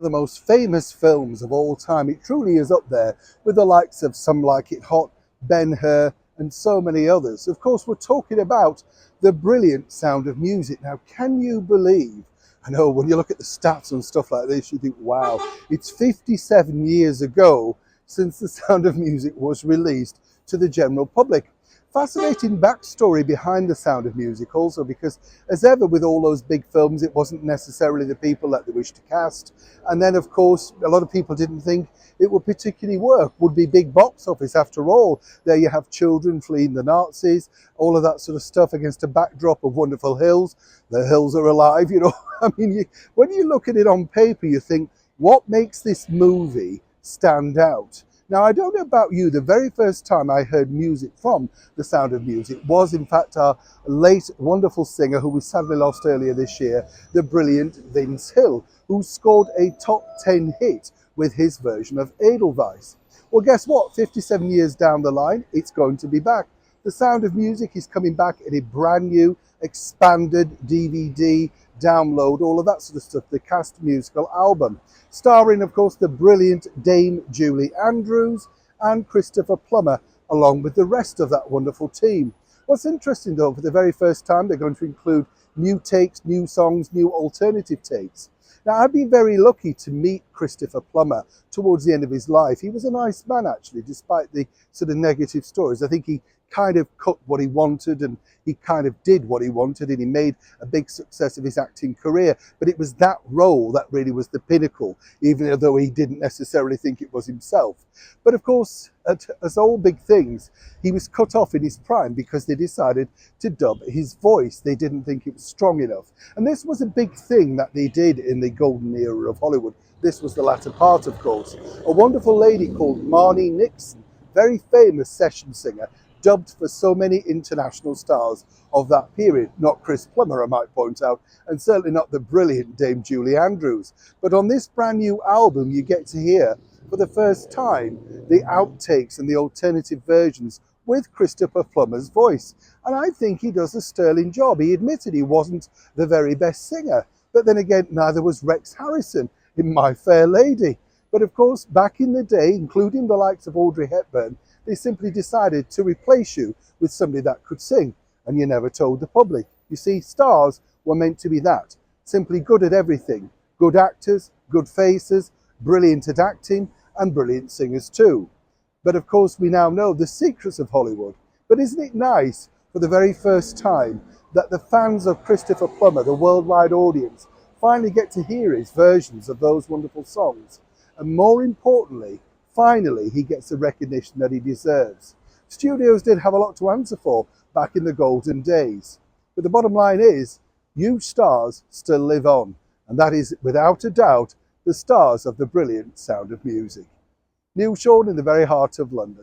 The most famous films of all time. It truly is up there with the likes of Some Like It Hot, Ben-Hur, and so many others. Of course, we're talking about the brilliant Sound of Music. Now, can you believe? I know when you look at the stats and stuff like this, you think, wow, it's 57 years ago since the Sound of Music was released to the general public. Fascinating backstory behind the Sound of Music also, because as ever with all those big films, it wasn't necessarily the people that they wished to cast. And then of course, a lot of people didn't think it would particularly work, would be big box office after all. There you have children fleeing the Nazis, all of that sort of stuff against a backdrop of wonderful hills. The hills are alive, you know. I mean, when you look at it on paper, you think, what makes this movie stand out? Now, I don't know about you, the very first time I heard music from The Sound of Music was, in fact, our late wonderful singer who we sadly lost earlier this year, the brilliant Vince Hill, who scored a top 10 hit with his version of Edelweiss. Well, guess what? 57 years down the line, it's going to be back. The Sound of Music is coming back in a brand new, expanded DVD, download, all of that sort of stuff, the cast musical album, starring, of course, the brilliant Dame Julie Andrews and Christopher Plummer, along with the rest of that wonderful team. What's interesting, though, for the very first time, they're going to include new takes, new songs, new alternative takes. Now, I've been very lucky to meet Christopher Plummer towards the end of his life. He was a nice man, actually, despite the sort of negative stories. I think he kind of cut what he wanted and he kind of did what he wanted and he made a big success of his acting career. But it was that role that really was the pinnacle, even though he didn't necessarily think it was himself. But of course, as all big things, he was cut off in his prime because they decided to dub his voice. They didn't think it was strong enough. And this was a big thing that they did in the golden era of Hollywood. This was the latter part, of course. A wonderful lady called Marnie Nixon, very famous session singer, dubbed for so many international stars of that period. Not Chris Plummer, I might point out, and certainly not the brilliant Dame Julie Andrews. But on this brand new album, you get to hear, for the first time, the outtakes and the alternative versions with Christopher Plummer's voice. And I think he does a sterling job. He admitted he wasn't the very best singer, but then again, neither was Rex Harrison in My Fair Lady. But of course, back in the day, including the likes of Audrey Hepburn, they simply decided to replace you with somebody that could sing, and you never told the public. You see, stars were meant to be that, simply good at everything. Good actors, good faces, brilliant at acting, and brilliant singers too. But of course, we now know the secrets of Hollywood. But isn't it nice, for the very first time, that the fans of Christopher Plummer, the worldwide audience, finally get to hear his versions of those wonderful songs? And more importantly, finally, he gets the recognition that he deserves. Studios did have a lot to answer for back in the golden days. But the bottom line is, huge stars still live on. And that is, without a doubt, the stars of the brilliant Sound of Music. Neil Sean in the very heart of London.